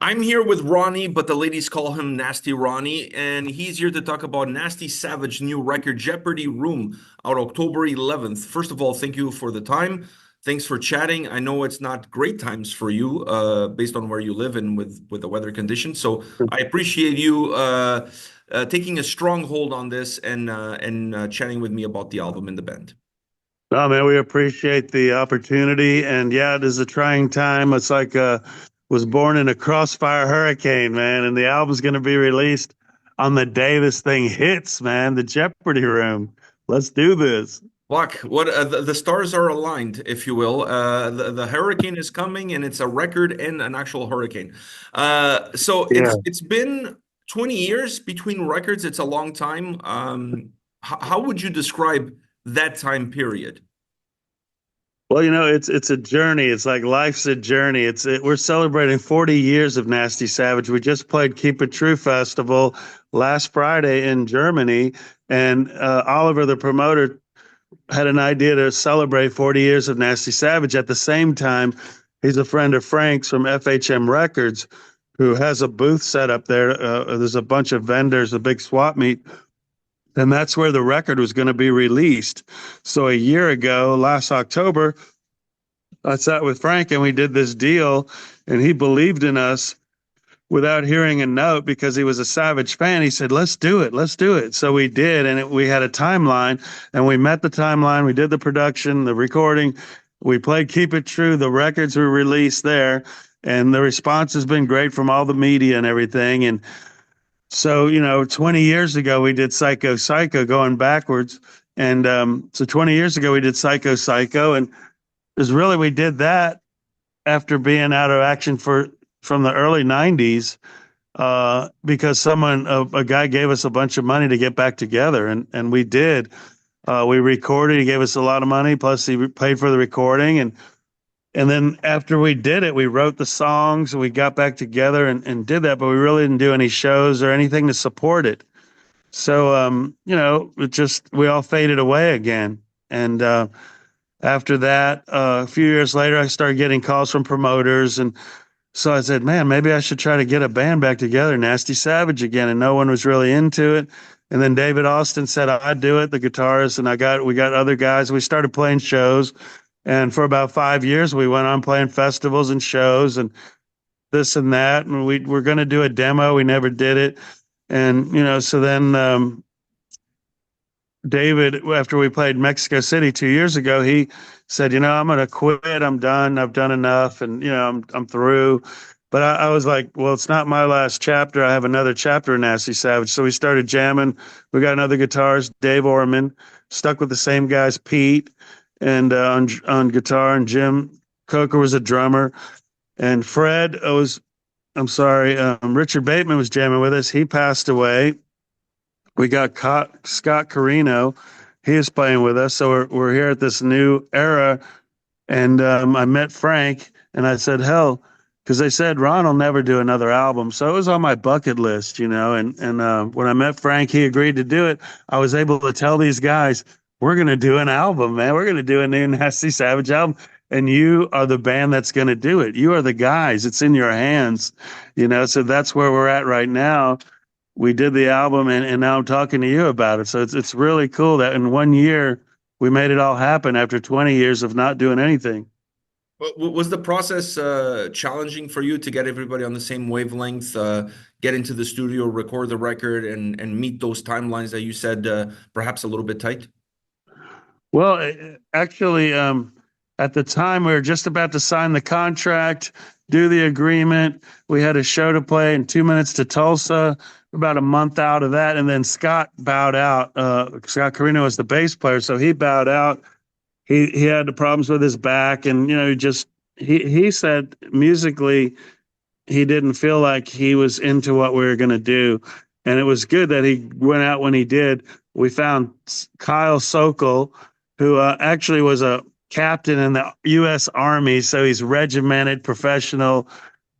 I'm here with Ronnie, but the ladies call him Nasty Ronnie, and he's here to talk about Nasty Savage new record Jeopardy Room out October 11th. First of all, thank you for the time. Thanks for chatting. I know it's not great times for you, based on where you live and with the weather conditions. So I appreciate you taking a strong hold on this and chatting with me about the album and the band. No, man, we appreciate the opportunity. And yeah, it is a trying time. It's like was born in a crossfire hurricane, man. And the album's going to be released on the day this thing hits, man. The Jeopardy Room. Let's do this. Look, what the stars are aligned, if you will. The hurricane is coming, and it's a record and an actual hurricane. So Yeah. it's been 20 years between records. It's a long time. How would you describe that time period? Well, it's a journey. It's like life's a journey. We're celebrating 40 years of Nasty Savage. We just played Keep It True Festival last Friday in Germany, and Oliver, the promoter, had an idea to celebrate 40 years of Nasty Savage. At the same time, he's a friend of Frank's from FHM Records, who has a booth set up there. There's a bunch of vendors, a big swap meet, and that's where the record was going to be released. So a year ago, last October, I sat with Frank and we did this deal, and he believed in us without hearing a note because he was a Savage fan. He said, let's do it. Let's do it. So we did. And we had a timeline, and we met the timeline. We did the production, the recording. We played Keep It True. The records were released there. And the response has been great from all the media and everything. And so, 20 years ago, we did Psycho Psycho going backwards. And so 20 years ago, we did Psycho Psycho. And we did that after being out of action from the early 90s, because a guy gave us a bunch of money to get back together, and we did. We recorded. He gave us a lot of money, plus he paid for the recording, and then after we did it, we wrote the songs, and we got back together and did that, but we really didn't do any shows or anything to support it. So, we all faded away again. And after that, a few years later, I started getting calls from promoters, and so I said, man, maybe I should try to get a band back together, Nasty Savage again. And no one was really into it. And then David Austin said I'd do it, the guitarist, and we got other guys. We started playing shows. And for about 5 years, we went on playing festivals and shows and this and that. And we were going to do a demo. We never did it. And, so then David, after we played Mexico City 2 years ago, he said, I'm going to quit. I'm done. I've done enough. And, I'm through. But I was like, well, it's not my last chapter. I have another chapter in Nasty Savage. So we started jamming. We got another guitarist, Dave Orman, stuck with the same guys, Pete, and on guitar, and Jim Coker was a drummer. And Richard Bateman was jamming with us. He passed away. We got Scott Carino. He is playing with us. So we're here at this new era. And I met Frank, and I said, hell, because they said Ron will never do another album. So it was on my bucket list, And when I met Frank, he agreed to do it. I was able to tell these guys, we're going to do an album, man. We're going to do a new Nasty Savage album. And you are the band that's going to do it. You are the guys. It's in your hands, So that's where we're at right now. We did the album, and now I'm talking to you about it. So it's really cool that in 1 year we made it all happen after 20 years of not doing anything. Was the process challenging for you to get everybody on the same wavelength, get into the studio, record the record, and meet those timelines that you said perhaps a little bit tight? Well, actually, at the time, we were just about to sign the contract, do the agreement. We had a show to play in 2 minutes to Tulsa, about a month out of that. And then Scott bowed out. Scott Carino was the bass player, so he bowed out. He had the problems with his back, and he said musically he didn't feel like he was into what we were going to do, and it was good that he went out when he did. We found Kyle Sokol, who actually was a captain in the U.S. Army, so he's regimented, professional,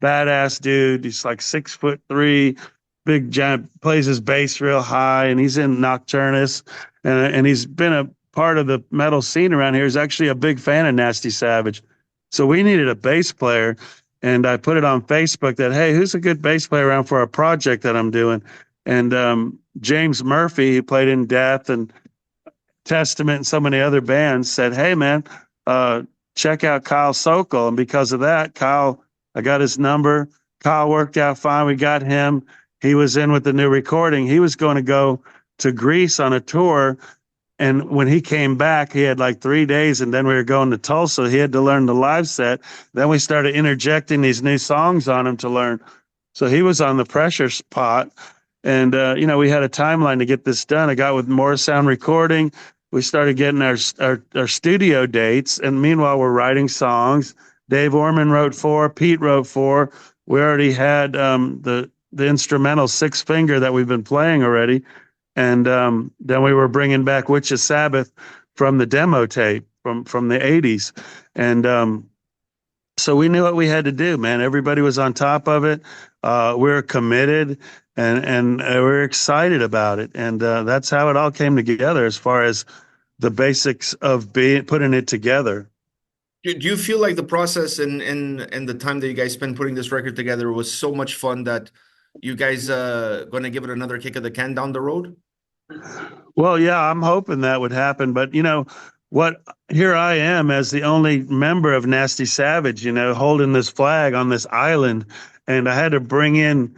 badass dude. He's like 6'3", big giant, plays his bass real high, and he's in Nocturnus, and he's been a part of the metal scene around here. He's actually a big fan of Nasty Savage. So we needed a bass player, and I put it on Facebook that, hey, who's a good bass player around for a project that I'm doing? And James Murphy, who played in Death and Testament and so many other bands, said, hey, man, uh, check out Kyle Sokol. And because of that, Kyle, I got his number. Kyle worked out fine. We got him. He was in with the new recording. He was going to go to Greece on a tour. And when he came back, he had like 3 days, and then we were going to Tulsa. He had to learn the live set. Then we started interjecting these new songs on him to learn. So he was on the pressure spot. And, we had a timeline to get this done. I got with More Sound Recording. We started getting our studio dates. And meanwhile, we're writing songs. Dave Orman wrote 4, Pete wrote 4. We already had the instrumental Six Finger that we've been playing already. And then we were bringing back Witch of Sabbath from the demo tape from the 80s. And so we knew what we had to do, man. Everybody was on top of it. We were committed, and we were excited about it. And that's how it all came together as far as the basics of putting it together. Do you feel like the process and the time that you guys spent putting this record together was so much fun that you guys gonna give it another kick of the can down the road? Well, yeah, I'm hoping that would happen. But what? Here I am as the only member of Nasty Savage, holding this flag on this island, and I had to bring in,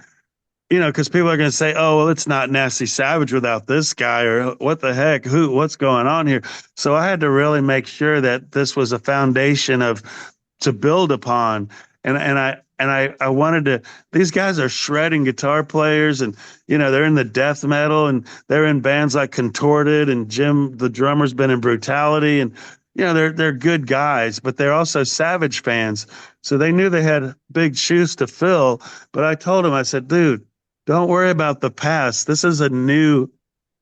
because people are going to say, "Oh, well, it's not Nasty Savage without this guy," or "What the heck? What's going on here?" So I had to really make sure that this was a foundation of to build upon, and I wanted to. These guys are shredding guitar players, and they're in the death metal, and they're in bands like Contorted, and Jim, the drummer's been in Brutality, and they're good guys, but they're also Savage fans, so they knew they had big shoes to fill. But I told them, I said, dude, don't worry about the past. This is a new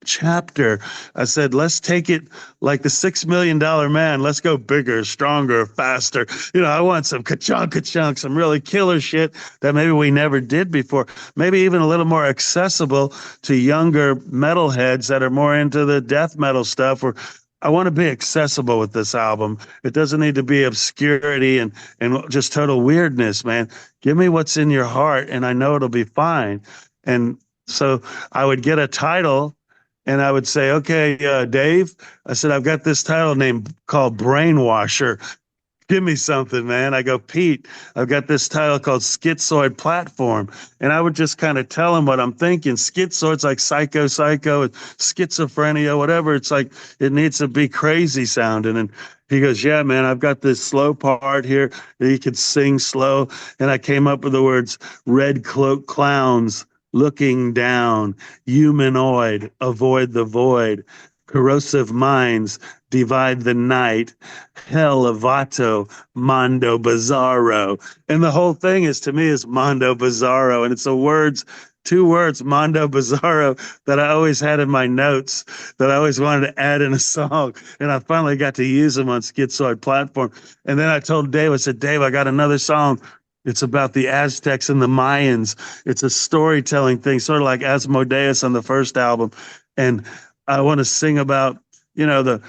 chapter. I said, let's take it like the $6 million man. Let's go bigger, stronger, faster. I want some ka-chunk, some really killer shit that maybe we never did before. Maybe even a little more accessible to younger metalheads that are more into the death metal stuff. Or I want to be accessible with this album. It doesn't need to be obscurity and just total weirdness, man. Give me what's in your heart, and I know it'll be fine. And so I would get a title, and I would say, okay, Dave, I said, I've got this title named called Brainwasher. Give me something, man. I go, Pete, I've got this title called Schizoid Platform. And I would just kind of tell him what I'm thinking. Schizoid's like psycho, schizophrenia, whatever. It's like it needs to be crazy sounding. And he goes, yeah, man, I've got this slow part here that you could sing slow. And I came up with the words red cloak clowns, looking down, humanoid, avoid the void, corrosive minds, divide the night, hell avato, mondo bizarro. And the whole thing is, to me, is mondo bizarro. And it's two words, mondo bizarro, that I always had in my notes that I always wanted to add in a song. And I finally got to use them on Schizoid Platform. And then I told Dave, I said, Dave, I got another song. It's about the Aztecs and the Mayans. It's a storytelling thing, sort of like Asmodeus on the first album. And I want to sing about, the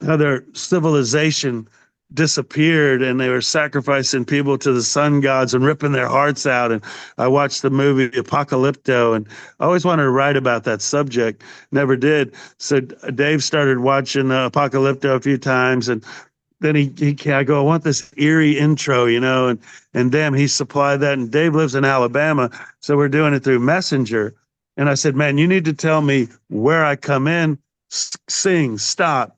how their civilization disappeared and they were sacrificing people to the sun gods and ripping their hearts out. And I watched the movie Apocalypto, and I always wanted to write about that subject, never did. So Dave started watching Apocalypto a few times, and then I go, I want this eerie intro, and damn, he supplied that. And Dave lives in Alabama, so we're doing it through Messenger. And I said, man, you need to tell me where I come in, sing, stop,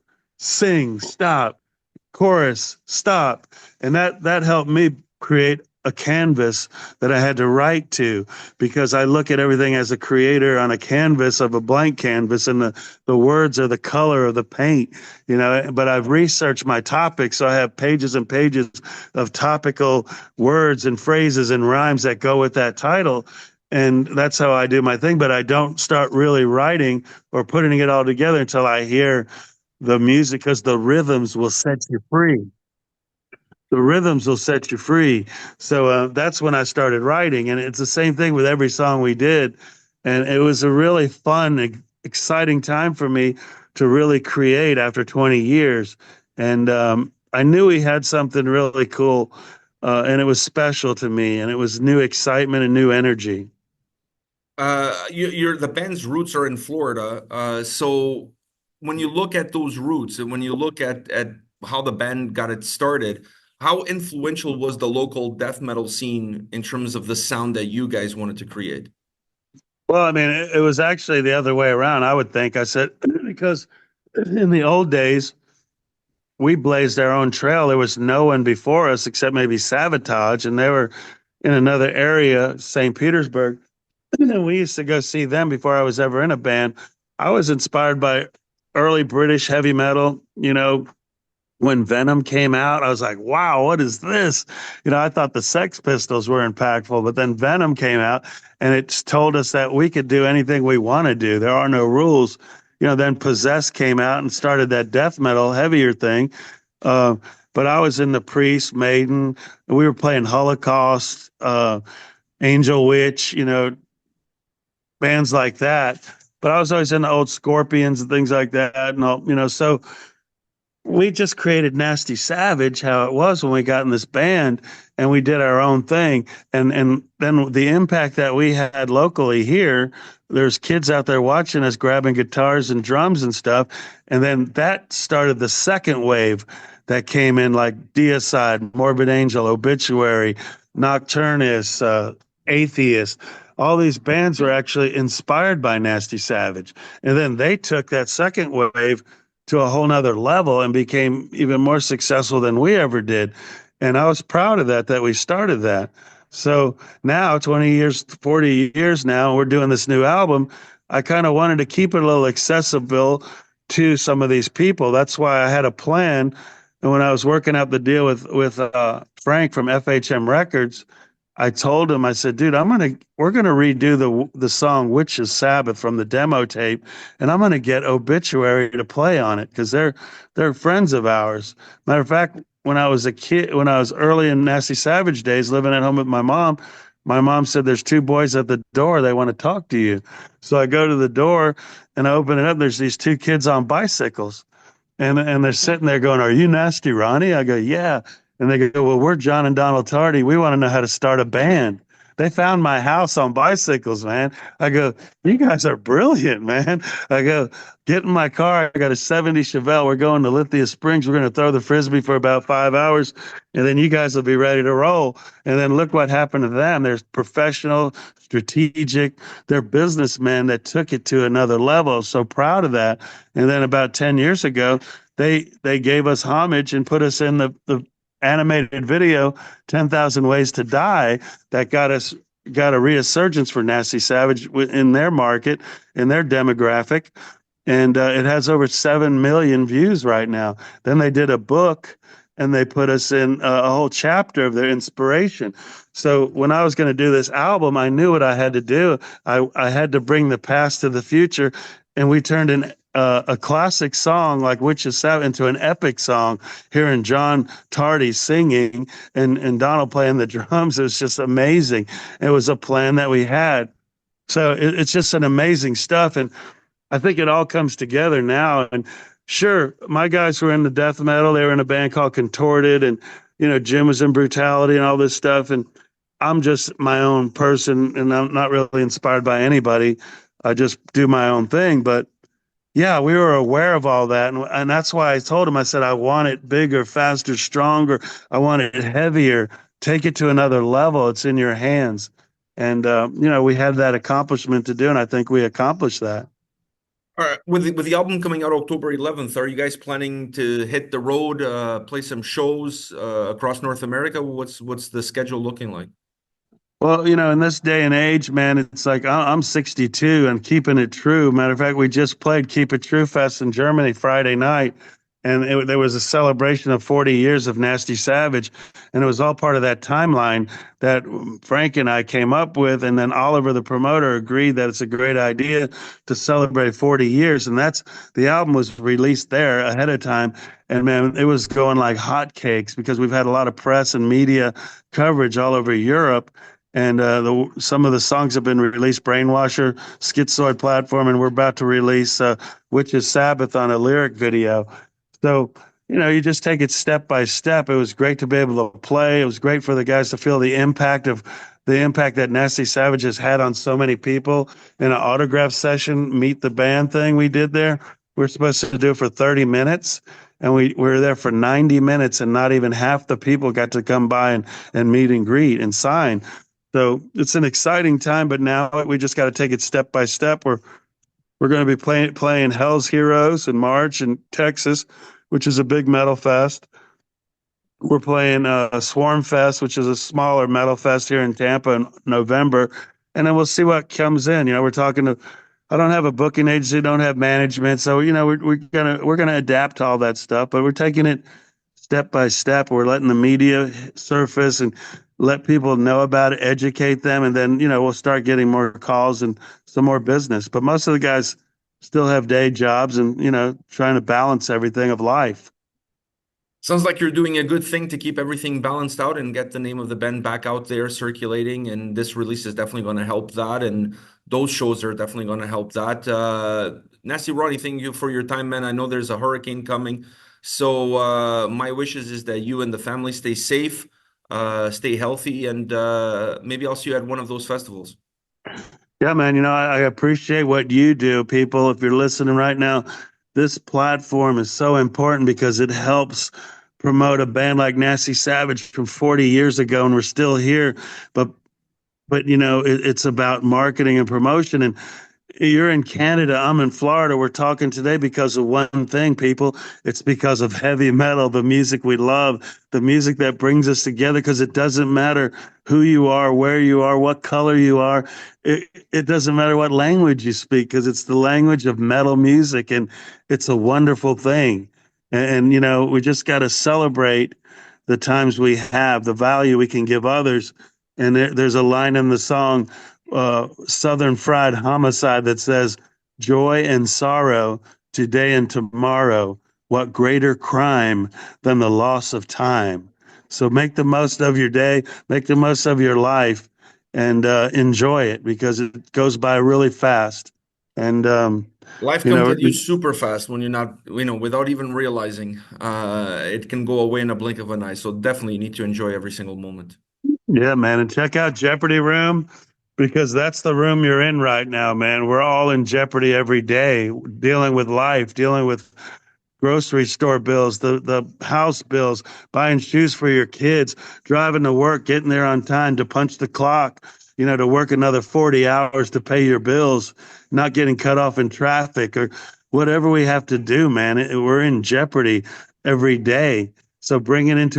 chorus, stop. And that helped me create a canvas that I had to write to, because I look at everything as a creator on a canvas of a blank canvas, and the words are the color of the paint, but I've researched my topics. So I have pages and pages of topical words and phrases and rhymes that go with that title. And that's how I do my thing. But I don't start really writing or putting it all together until I hear the music, because the rhythms will set you free. The rhythms will set you free. So that's when I started writing. And it's the same thing with every song we did. And it was a really fun, exciting time for me to really create after 20 years. And I knew we had something really cool and it was special to me, and it was new excitement and new energy. The band's roots are in Florida. So when you look at those roots and when you look at how the band got it started, how influential was the local death metal scene in terms of the sound that you guys wanted to create? Well, I mean, it was actually the other way around, I would think. I said, because in the old days, we blazed our own trail. There was no one before us except maybe Sabotage, and they were in another area, St. Petersburg. And we used to go see them before I was ever in a band. I was inspired by early British heavy metal, when Venom came out, I was like, wow, what is this? I thought the Sex Pistols were impactful, but then Venom came out and it told us that we could do anything we want to do. There are no rules. Then Possessed came out and started that death metal, heavier thing. Uh, but I was in the Priest, Maiden, and we were playing Holocaust, Angel Witch, bands like that. But I was always in the old Scorpions and things like that. And all, so we just created Nasty Savage how it was when we got in this band and we did our own thing. And then the impact that we had locally here, there's kids out there watching us grabbing guitars and drums and stuff. And then that started the second wave that came in, like Deicide, Morbid Angel, Obituary, Nocturnus, Atheist. All these bands were actually inspired by Nasty Savage. And then they took that second wave to a whole nother level and became even more successful than we ever did. And I was proud of that we started that. So now, 20 years, 40 years now, we're doing this new album. I kind of wanted to keep it a little accessible to some of these people. That's why I had a plan. And when I was working out the deal with Frank from FHM Records, I told him, I said, dude, we're gonna redo the song Witch's Sabbath from the demo tape, and I'm gonna get Obituary to play on it because they're friends of ours. Matter of fact, when I was a kid, when I was early in Nasty Savage days, living at home with my mom said, there's two boys at the door, they want to talk to you. So I go to the door and I open it up. There's these two kids on bicycles. And they're sitting there going, "Are you Nasty Ronnie?" I go, "Yeah." And they go, "Well, we're John and Donald Tardy. We want to know how to start a band." They found my house on bicycles, man. I go, "You guys are brilliant, man." I go, "Get in my car. I got a 70 Chevelle. We're going to Lithia Springs. We're going to throw the Frisbee for about 5 hours, and then you guys will be ready to roll." And then look what happened to them. They're professional, strategic. They're businessmen that took it to another level. So proud of that. And then about 10 years ago, they gave us homage and put us in the animated video 10,000 Ways to Die that got a resurgence for Nasty Savage in their market, in their demographic. And it has over 7 million views right now. Then they did a book and they put us in a whole chapter of their inspiration. So when I was going to do this album, I knew what I had to do. I had to bring the past to the future, and we turned a classic song like Witches Sabbath into an epic song. Hearing John Tardy singing and Donald playing the drums, it was just amazing. It was a plan that we had. So it's just an amazing stuff. And I think it all comes together now. And sure, my guys were in the death metal. They were in a band called Contorted, and Jim was in Brutality and all this stuff. And I'm just my own person, and I'm not really inspired by anybody. I just do my own thing. But yeah, we were aware of all that, and that's why I told him. I said I want it bigger, faster, stronger. I want it heavier. Take it to another level. It's in your hands, and we had that accomplishment to do, and I think we accomplished that. All right, with the album coming out October 11th, are you guys planning to hit the road, play some shows across North America? What's the schedule looking like? Well, in this day and age, man, it's like I'm 62 and keeping it true. Matter of fact, we just played Keep It True Fest in Germany Friday night, and there was a celebration of 40 years of Nasty Savage, and it was all part of that timeline that Frank and I came up with, and then Oliver, the promoter, agreed that it's a great idea to celebrate 40 years, and the album was released there ahead of time, and man, it was going like hotcakes because we've had a lot of press and media coverage all over Europe. And some of the songs have been released, Brainwasher, Schizoid Platform, and we're about to release Witches Sabbath on a lyric video. So, you just take it step by step. It was great to be able to play. It was great for the guys to feel the impact that Nasty Savage has had on so many people. In an autograph session, meet the band thing we did there, we are supposed to do it for 30 minutes. And we were there for 90 minutes, and not even half the people got to come by and meet and greet and sign. So it's an exciting time, but now we just got to take it step by step. We're going to be playing Hell's Heroes in March in Texas, which is a big metal fest. We're playing Swarm Fest, which is a smaller metal fest here in Tampa in November, and then we'll see what comes in. We're talking to. I don't have a booking agency, don't have management, so we're gonna adapt to all that stuff, but we're taking it step by step. We're letting the media surface and let people know about it, educate them, and then we'll start getting more calls and some more business. But most of the guys still have day jobs and trying to balance everything of life. Sounds like you're doing a good thing to keep everything balanced out and get the name of the band back out there circulating. And this release is definitely going to help that. And those shows are definitely going to help that. Nasty Ronnie, thank you for your time, man. I know there's a hurricane coming. So my wishes is that you and the family stay safe, stay healthy, and maybe I'll see you at one of those festivals. Yeah, man. I appreciate what you do, people. If you're listening right now, this platform is so important because it helps promote a band like Nasty Savage from 40 years ago, and we're still here. But it's about marketing and promotion. And you're in Canada, I'm in Florida. We're talking today because of one thing, people. It's because of heavy metal, the music we love, the music that brings us together, because it doesn't matter who you are, where you are, what color you are. It doesn't matter what language you speak, because it's the language of metal music, and it's a wonderful thing. And we just got to celebrate the times we have, the value we can give others. And there's a line in the song, Southern Fried Homicide, that says, "Joy and sorrow, today and tomorrow. What greater crime than the loss of time?" So make the most of your day, make the most of your life, and enjoy it, because it goes by really fast. And Life you comes know, at you super fast when you're not, without even realizing. It can go away in a blink of an eye. So definitely you need to enjoy every single moment. yeah, man, and check out Jeopardy Room, because that's the room you're in right now, man. We're all in jeopardy every day, dealing with life, dealing with grocery store bills, the house bills, buying shoes for your kids, driving to work, getting there on time to punch the clock, to work another 40 hours to pay your bills, not getting cut off in traffic, or whatever we have to do, man. We're in jeopardy every day. So uh, bring it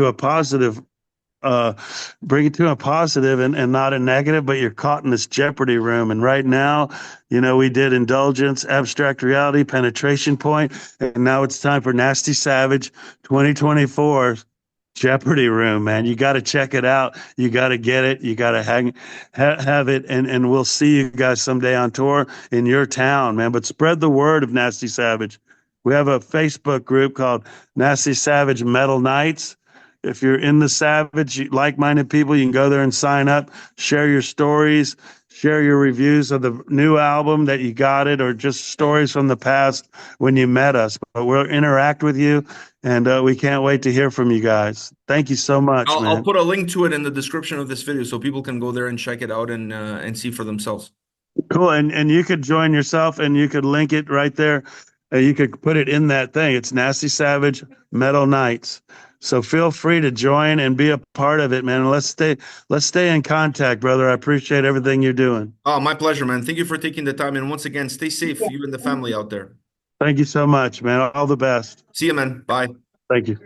to a positive and not a negative, but you're caught in this jeopardy room. And right now, we did indulgence, abstract reality, penetration point, and now it's time for Nasty Savage 2024 Jeopardy Room, man. You got to check it out. You got to get it. You got to have it, and we'll see you guys someday on tour in your town, man. But spread the word of Nasty Savage. We have a Facebook group called Nasty Savage Metal Nights. If you're in the Savage, like-minded people, you can go there and sign up, share your stories, share your reviews of the new album that you got it, or just stories from the past when you met us. But we'll interact with you, and we can't wait to hear from you guys. Thank you so much, I'll man. put a link to it in the description of this video so people can go there and check it out and see for themselves. Cool. And you could join yourself, and you could link it right there. You could put it in that thing. It's Nasty Savage Metal Nights. So feel free to join and be a part of it, man. Let's stay in contact, brother. I appreciate everything you're doing. Oh, my pleasure, man. Thank you for taking the time. And once again, stay safe, you and the family out there. Thank you so much, man. All the best. See you, man. Bye. Thank you.